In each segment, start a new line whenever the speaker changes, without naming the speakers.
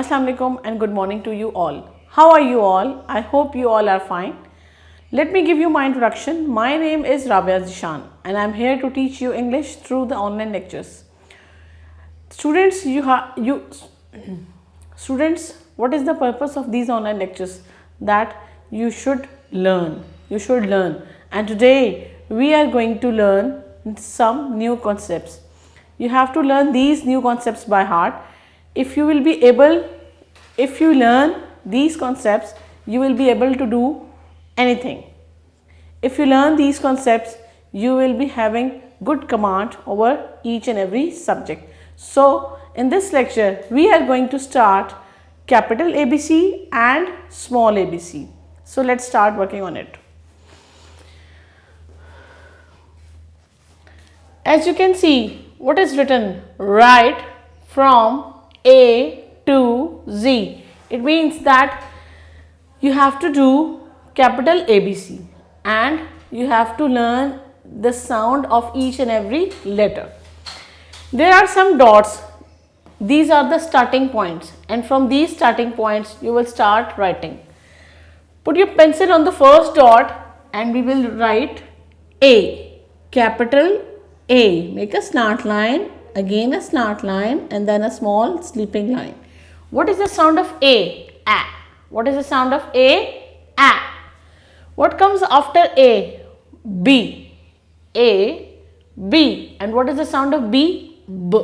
Assalamu alaikum and good morning to you all. How are you all? I hope you all are fine. Let me give you my introduction. My name is Rabia Zishan and I am here to teach you English through the online lectures. Students, students, what is the purpose of these online lectures? That you should learn. You should learn. And today we are going to learn some new concepts. You have to learn these new concepts by heart. If you learn these concepts, you will be able to do anything. If you learn these concepts, you will be having good command over each and every subject. So, in this lecture, we are going to start capital ABC and small ABC. So, let's start working on it. As you can see, what is written? Write from A to Z. It means that you have to do capital ABC and you have to learn the sound of each and every letter. There are some dots. These are the starting points, and from these starting points you will start writing. Put your pencil on the first dot and we will write A, capital A. Make a slant line, again a slant line, and then a small sleeping line. What is the sound of A? A. What is the sound of A? A. What comes after A? B. A, B. And what is the sound of B? B.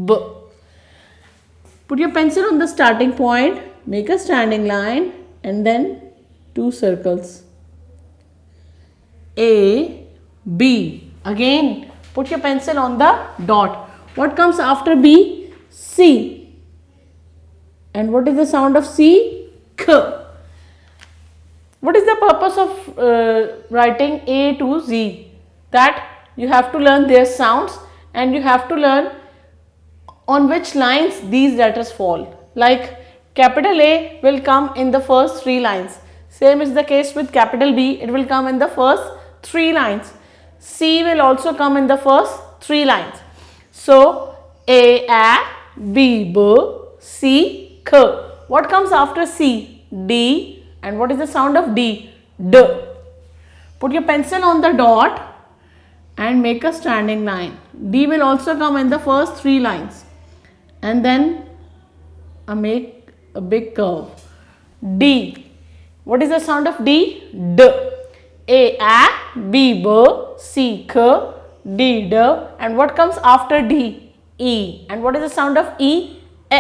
B. Put your pencil on the starting point, make a standing line, and then two circles. A, B. Again, put your pencil on the dot. What comes after B? C. And what is the sound of C? K. What is the purpose of writing A to Z? That you have to learn their sounds and you have to learn on which lines these letters fall. Like capital A will come in the first 3 lines. Same is the case with capital B. It will come in the first 3 lines. C will also come in the first 3 lines. So, A, B, B, C, K. What comes after C? D. And what is the sound of D? D. Put your pencil on the dot and make a standing line. D will also come in the first 3 lines. And then make a big curve. D. What is the sound of D? D. A, B, B, C, K, D, D. And what comes after D? E. And what is the sound of E? E.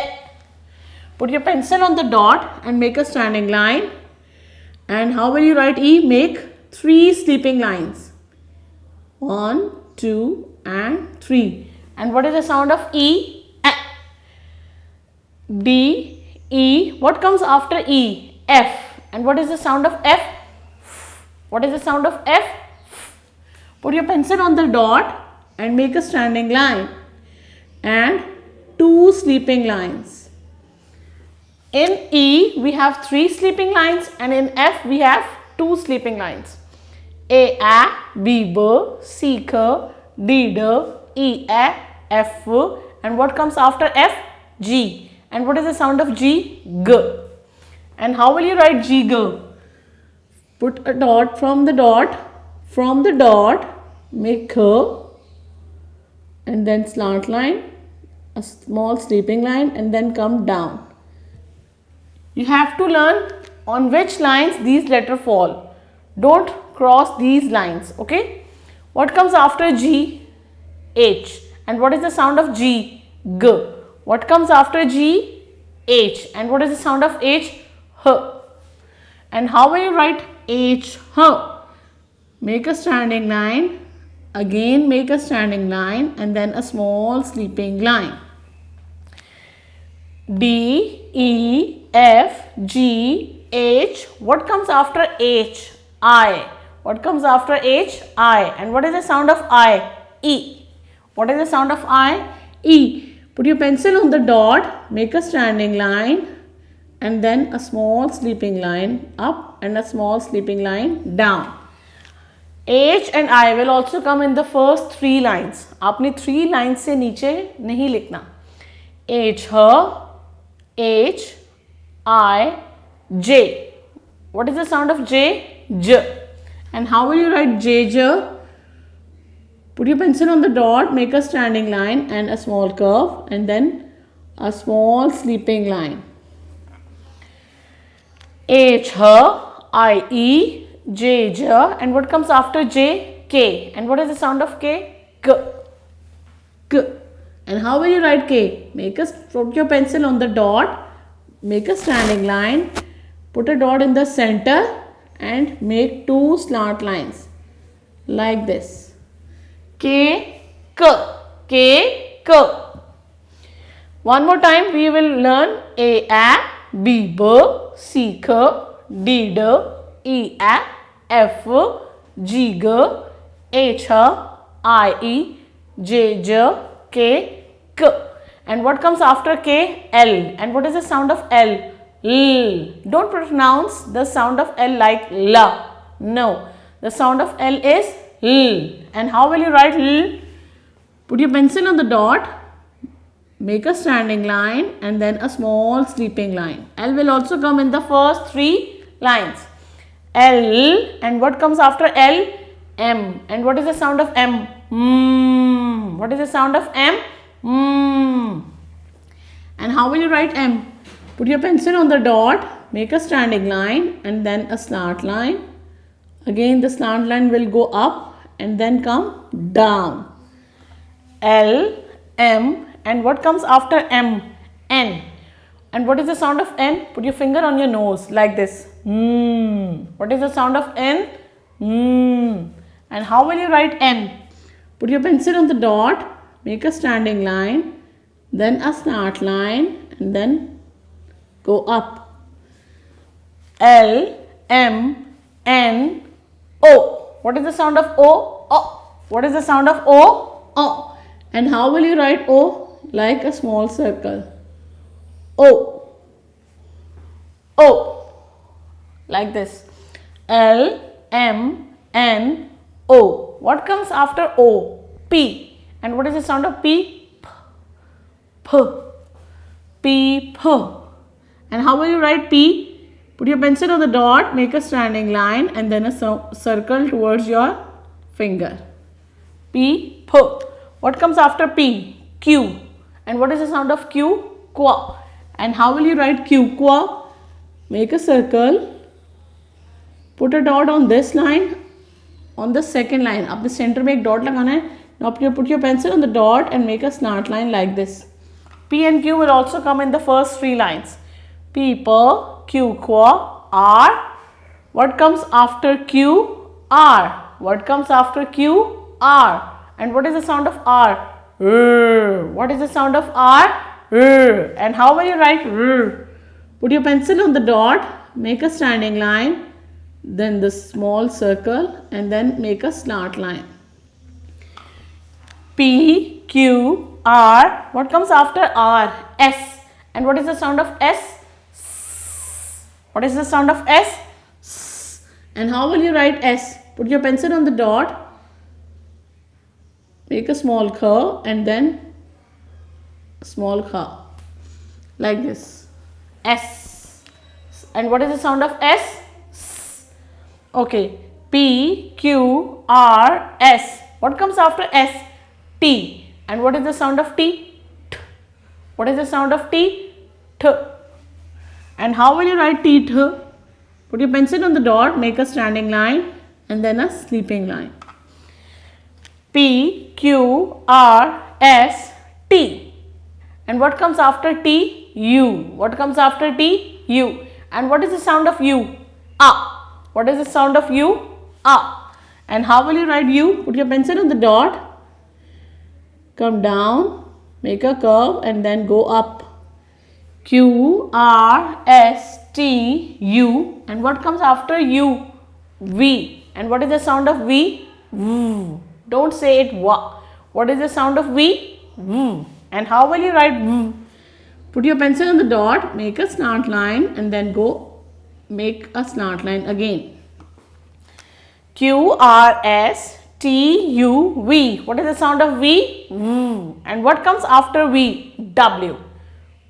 Put your pencil on the dot and make a standing line. And how will you write E? Make 3 sleeping lines. 1, 2 and 3. And what is the sound of E? E. D, E. What comes after E? F. And what is the sound of F? What is the sound of F? Put your pencil on the dot and make a standing line and 2 sleeping lines. In E, we have 3 sleeping lines and in F, we have 2 sleeping lines. A, B, B, C, K, D, D, E, F. And what comes after F? G. And what is the sound of G? G. And how will you write G, G? Put a dot from the dot, make K, and then slant line, a small sleeping line, and then come down. You have to learn on which lines these letters fall. Don't cross these lines, okay? What comes after G? H. And what is the sound of G? G. What comes after G? H. And what is the sound of H? H. And how will you write H? H. Make a standing line, again make a standing line, and then a small sleeping line. D, E, F, G, H. What comes after H? I. What comes after H? I. And what is the sound of I? E. What is the sound of I? E. Put your pencil on the dot, make a standing line, and then a small sleeping line up and a small sleeping line down. H and I will also come in the first 3 lines. आपने 3 lines से नीचे नहीं लिखना. H, her, H I J. What is the sound of J? J. And how will you write J? J? Put your pencil on the dot, make a standing line and a small curve, and then a small sleeping line. H, H, I, E, J, J. And what comes after J? K. And what is the sound of K? K. K. And how will you write K? Put your pencil on the dot, make a standing line, put a dot in the center and make two slant lines like this. K, K, K, K. One more time we will learn A, B, B, C, K, D, D, E, F, G, G, H, I, E, J, J, K, K. And what comes after K? L. And what is the sound of L? L. Don't pronounce the sound of L like L. No. The sound of L is L. And how will you write L? Put your pencil on the dot, make a standing line and then a small sleeping line. L will also come in the first three lines. L. And what comes after L? M. And what is the sound of M? Mm. What is the sound of M? Mm. And how will you write M? Put your pencil on the dot, make a standing line and then a slant line. Again the slant line will go up and then come down. L, M, and what comes after M? N. And what is the sound of N? Put your finger on your nose like this. Mm. What is the sound of N? Mm. And how will you write N? Put your pencil on the dot, make a standing line, then a slant line and then go up. L, M, N, O. What is the sound of O? O. What is the sound of O? O. And how will you write O? Like a small circle. O. O. Like this. L, M, N, O. What comes after O? P. And what is the sound of P? P. P. P. And how will you write P? Put your pencil on the dot, make a standing line and then a circle towards your finger. P. P. What comes after P? Q. And what is the sound of Q? Qua. And how will you write Q? Qua. Make a circle. Put a dot on this line. On the second line. Up the center में एक dot लगाना है. Now put your pencil on the dot and make a slant line like this. P and Q will also come in the first three lines. P, P, Q, Qua, R. What comes after Q? R. What comes after Q? R. And what is the sound of R? R. What is the sound of R? R. And how will you write R? Put your pencil on the dot, make a standing line, then the small circle and then make a slant line. P, Q, R. What comes after R? S. And what is the sound of S? S. What is the sound of S? S. And how will you write S? Put your pencil on the dot, make a small curve and then a small curve like this. S. And what is the sound of S? S. Okay. P, Q, R, S. What comes after S? T. And what is the sound of T? T. What is the sound of T? T. And how will you write T? T? Put your pencil on the dot, make a standing line and then a sleeping line. P, Q, R, S, T. And what comes after T? U. What comes after T? U. And what is the sound of U? A. What is the sound of U? A. And how will you write U? Put your pencil on the dot, come down, make a curve and then go up. Q, R, S, T, U. And what comes after U? V. And what is the sound of V? V. Don't say it wa. What is the sound of V? V. And how will you write V? Put your pencil on the dot, make a slant line and then go make a slant line again. Q, R, S, T, U, V. What is the sound of V? V. And what comes after V? W.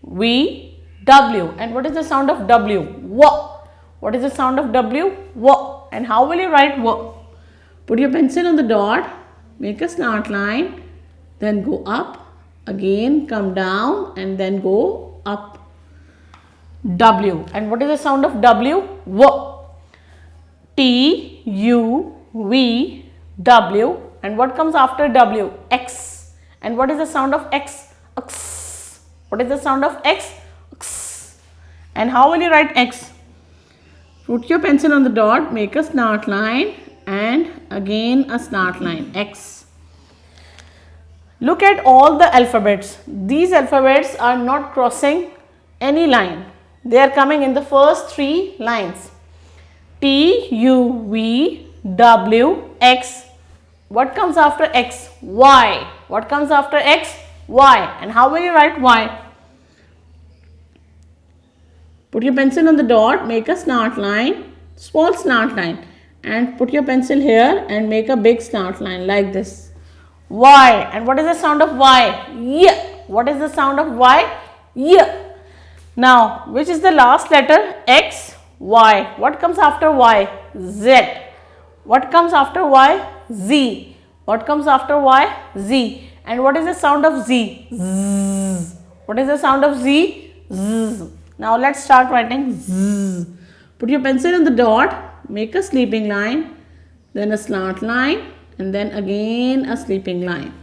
V, W. And what is the sound of W? W. What is the sound of W? W. And how will you write W? Put your pencil on the dot, make a slant line, then go up, again come down and then go up. W. And what is the sound of W? W. T, U, V, W. And what comes after W? X. And what is the sound of X? X. What is the sound of X? X. And how will you write X? Put your pencil on the dot, make a slant line and again a slant line, X. Look at all the alphabets. These alphabets are not crossing any line. They are coming in the first three lines. T, U, V, W, X. What comes after X? Y. What comes after X? Y. And how will you write Y? Put your pencil on the dot, make a slant line, small slant line, and put your pencil here and make a big slant line like this. Y. And what is the sound of Y? Y. What is the sound of Y? Y. Now, which is the last letter? X, Y. What comes after Y? Z. What comes after Y? Z. What comes after Y? Z. And what is the sound of Z? Z. What is the sound of Z? Z. Now let's start writing Z. Put your pencil on the dot, make a sleeping line, then a slant line and then again a sleeping line.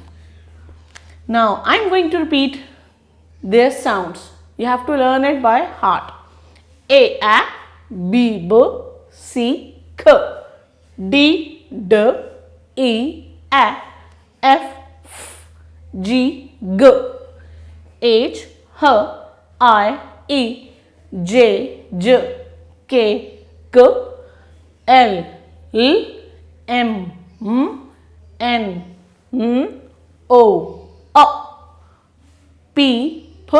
Now I am going to repeat their sounds. You have to learn it by heart. A, B, B, C, K, D, D, E, F, F, G, G, H, H, I, E, J, J, K, K, L, L, M, N, O, P, P,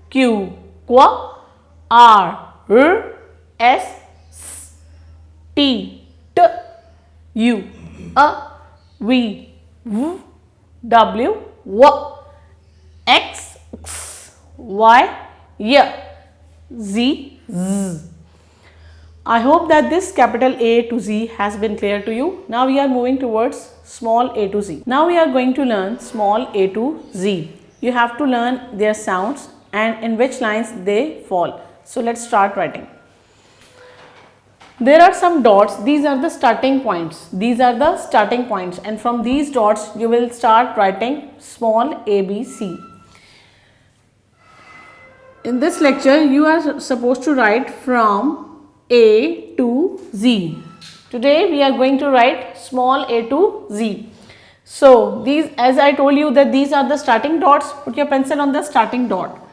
Q, Q, R, S, T, T, U, V, W, W, X, Y, Y, Z, Z. I hope that this capital A to Z has been clear to you. Now we are moving towards small a to Z. Now we are going to learn small a to Z. You have to learn their sounds and in which lines they fall. So let's start writing. There are some dots. These are the starting points. These are the starting points, and from these dots you will start writing small a, B, C. In this lecture you are supposed to write from A to Z. Today we are going to write small a to Z. So these, as I told you that these are the starting dots, put your pencil on the starting dot.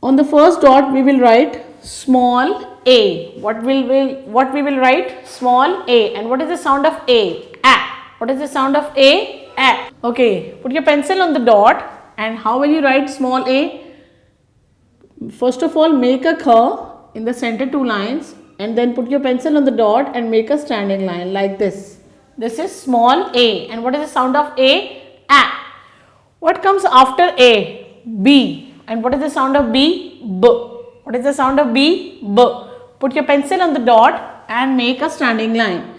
On the first dot we will write small a. What we will write? Small a. And what is the sound of A? A. What is the sound of A? A. Okay, put your pencil on the dot, and how will you write small a? First of all, make a curve in the center two lines and then put your pencil on the dot and make a standing line like this. This is small a. And what is the sound of A? A. What comes after A? B. And what is the sound of B? B. What is the sound of B? B. Put your pencil on the dot and make a standing line.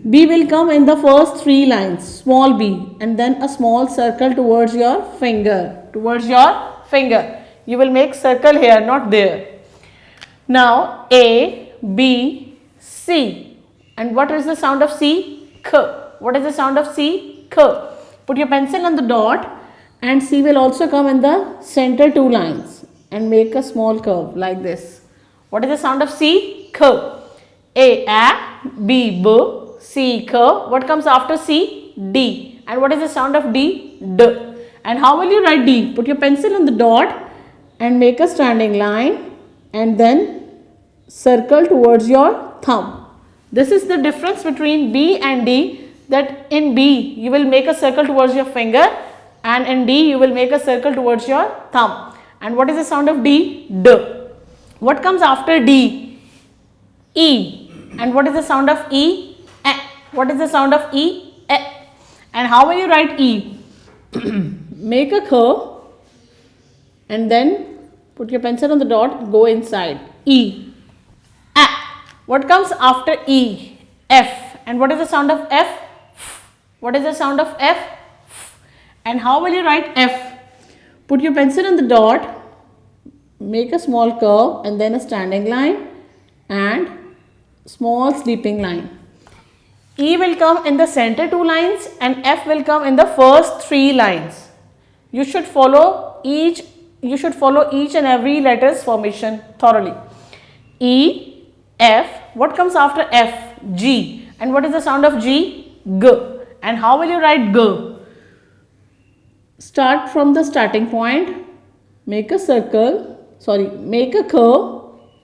B will come in the first three lines, small b, and then a small circle towards your finger. Towards your finger. You will make circle here, not there. Now A, B, C. And what is the sound of C? K. What is the sound of C? K. Put your pencil on the dot and C will also come in the center two lines and make a small curve like this. What is the sound of C? K. A, B, B, C, K. What comes after C? D. And what is the sound of D? D. And how will you write D? Put your pencil on the dot and make a standing line and then circle towards your thumb. This is the difference between B and D, that in B you will make a circle towards your finger and in D you will make a circle towards your thumb. And what is the sound of D? D. What comes after D? E. And what is the sound of E? E. What is the sound of E? E. And how will you write E? Make a curve and then Put your pencil on the dot, go inside. E. A. What comes after E? F. And what is the sound of F? What is the sound of F? And how will you write F? Put your pencil on the dot, make a small curve and then a standing line and small sleeping line. E will come in the center 2 lines and F will come in the first 3 lines. You should follow each and every letter's formation thoroughly. E, F. What comes after F? G. And what is the sound of G? G. And how will you write G? Start from the starting point, make a curve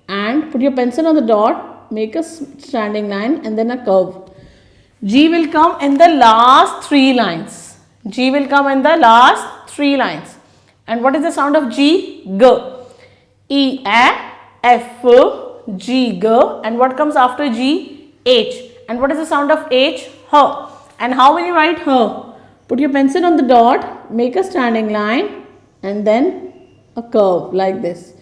and put your pencil on the dot, make a standing line and then a curve. G will come in the last 3 lines. G will come in the last 3 lines. And what is the sound of G? G. E, A, F, G, G. And what comes after G? H. And what is the sound of H? H. And how will you write H? Put your pencil on the dot, make a standing line and then a curve like this.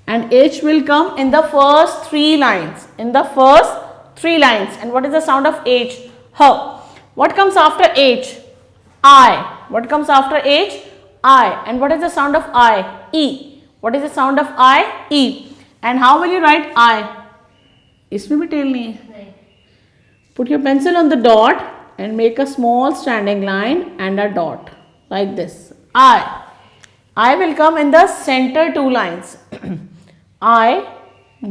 And H will come in the first 3 lines. In the first 3 lines. And what is the sound of H? H. What comes after H? I. What comes after H? I. And what is the sound of I? E. What is the sound of I? E. And how will you write I? इसमें भी tell नहीं है. Put your pencil on the dot and make a small standing line and a dot like this. I. I will come in the center 2 lines. I,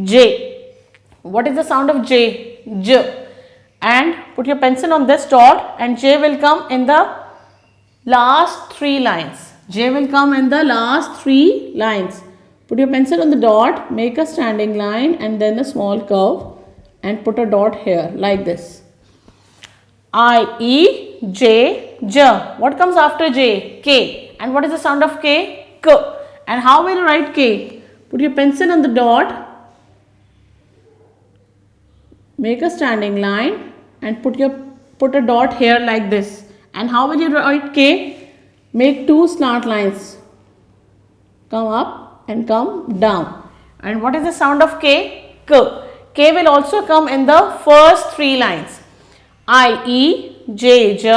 J. What is the sound of J? J. And put your pencil on this dot and J will come in the last 3 lines. J will come in the last 3 lines. Put your pencil on the dot, make a standing line and then a small curve and put a dot here like this. I, E, J, J. What comes after J? K. And what is the sound of K? K. And how will you write K? Put your pencil on the dot, make a standing line and put a dot here like this. And how will you write K? Make 2 slant lines. Come up and come down. And what is the sound of K? K. K will also come in the first 3 lines. I, E, J, J,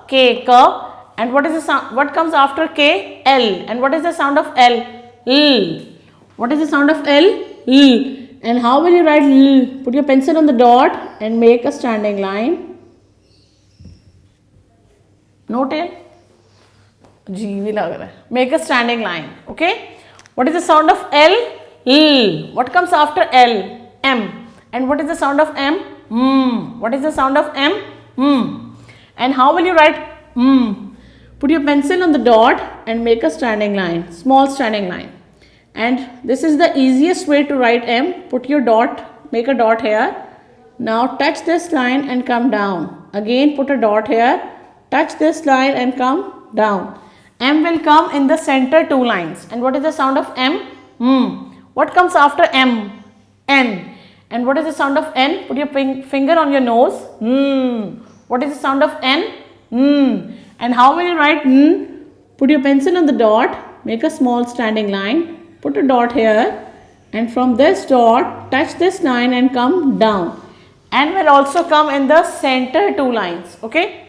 K, K. And what is the sound? What comes after K? L. And what is the sound of L? L. What is the sound of L? L. And how will you write L? Put your pencil on the dot and make a standing line. No tail? G भी लग रहा है. Make a standing line. Okay. What is the sound of L? L. What comes after L? M. And what is the sound of M? M. What is the sound of M? M. And how will you write M? Put your pencil on the dot and make a standing line. Small standing line. And this is the easiest way to write M. Put your dot, make a dot here. Now touch this line and come down. Again put a dot here. Touch this line and come down. M will come in the center 2 lines. And what is the sound of M? M. What comes after M? N. And what is the sound of N? Put your finger on your nose. Mm. What is the sound of N? Mm. And how will you write N? Put your pencil on the dot. Make a small standing line. Put a dot here. And from this dot, touch this line and come down. N will also come in the center 2 lines. Okay.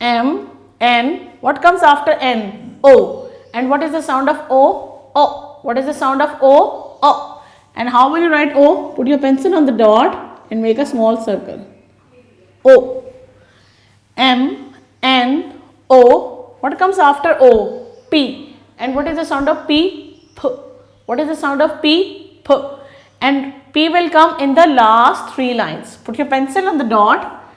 M, N. What comes after N? O. And what is the sound of O? O. What is the sound of O? O. And how will you write O? Put your pencil on the dot and make a small circle. O. M, N, O. What comes after O? P. And what is the sound of P? P. What is the sound of P? P. And P will come in the last 3 lines. Put your pencil on the dot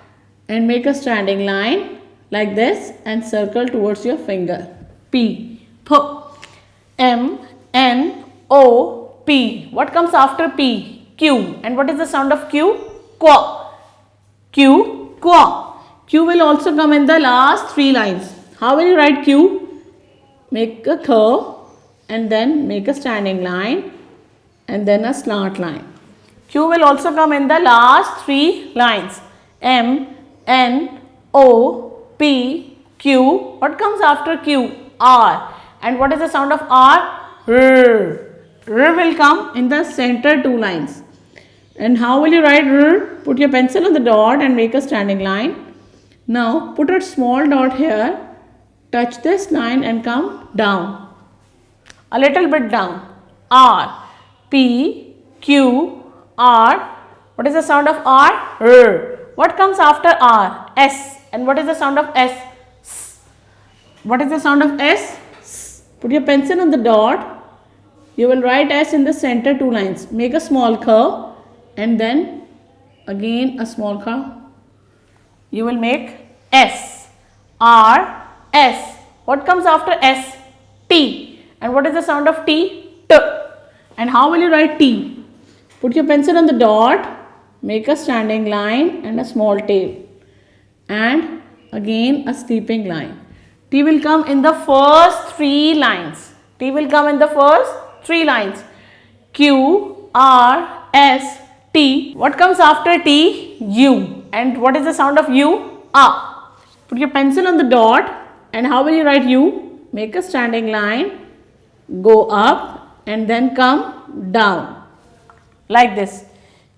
and make a standing line like this and circle towards your finger. P. P. M, N, O, P. What comes after P? Q. And what is the sound of Q? Qua. Q, qua. Q will also come in the last 3 lines. How will you write Q? Make a curve and then make a standing line and then a slant line. Q will also come in the last 3 lines. M, N, O, P, Q. What comes after Q? R. And what is the sound of R? R. R will come in the center two lines. And how will you write R? Put your pencil on the dot and make a standing line. Now put a small dot here, touch this line and come down. A little bit down. R, P, Q, R. What is the sound of R? R. What comes after R? S. And what is the sound of S? S. What is the sound of S? S. Put your pencil on the dot. You will write S in the center two lines. Make a small curve and then again a small curve. You will make S. R. S. What comes after S? T. And what is the sound of T? T. And how will you write T? Put your pencil on the dot. Make a standing line and a small tail. And again a sleeping line. T will come in the first three lines. T will come in the first three lines. Q, R, S, T. What comes after T? U. And what is the sound of U? A. Put your pencil on the dot. And how will you write U? Make a standing line. Go up and then come down. Like this.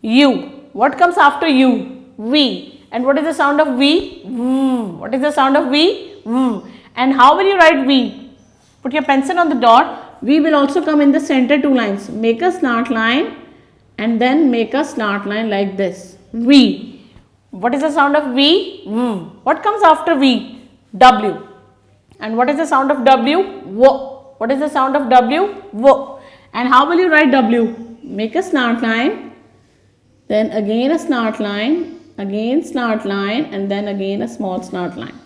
U. What comes after U? V. And what is the sound of V? V. What is the sound of V? V. And how will you write V? Put your pencil on the dot. V will also come in the center two lines. Make a slant line and then make a slant line like this. V. What is the sound of V? V. What comes after V? W. And what is the sound of W? W. What is the sound of W? W. And how will you write W? Make a slant line. Then again a slant line, again slant line and then again a small slant line.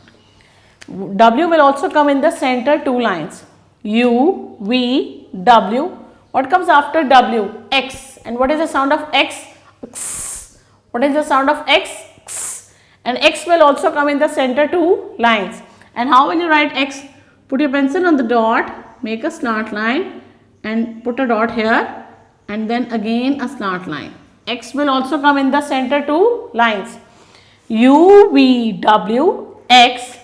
W will also come in the center two lines. U, V, W. What comes after W? X. And what is the sound of X? X. What is the sound of X? X. And X will also come in the center two lines. And how will you write X? Put your pencil on the dot, make a slant line and put a dot here and then again a slant line. X will also come in the center two lines. U, V, W, X.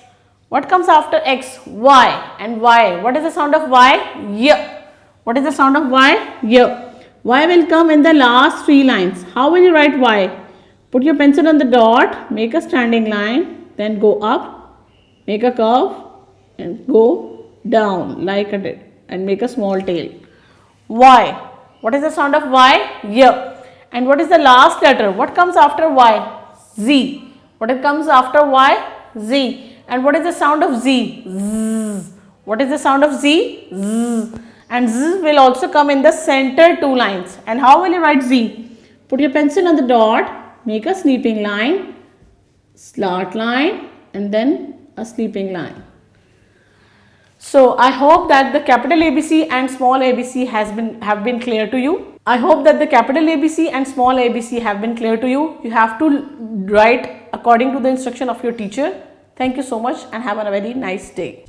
What comes after X? Y. And Y. What is the sound of Y? Y. What is the sound of Y? Y. Y will come in the last three lines. How will you write Y? Put your pencil on the dot, make a standing line, then go up, make a curve and go down like I did and make a small tail. Y. What is the sound of Y? Y. And what is the last letter? What comes after Y? Z. What comes after Y? Z. And what is the sound of Z? Z. What is the sound of Z? Z. And Z will also come in the center two lines. And how will you write Z? Put your pencil on the dot, make a sleeping line, slant line and then a sleeping line. So I hope that the capital ABC and small ABC have been clear to you. I hope that the capital ABC and small ABC have been clear to you. You have to write according to the instruction of your teacher. Thank you so much and have a very nice day.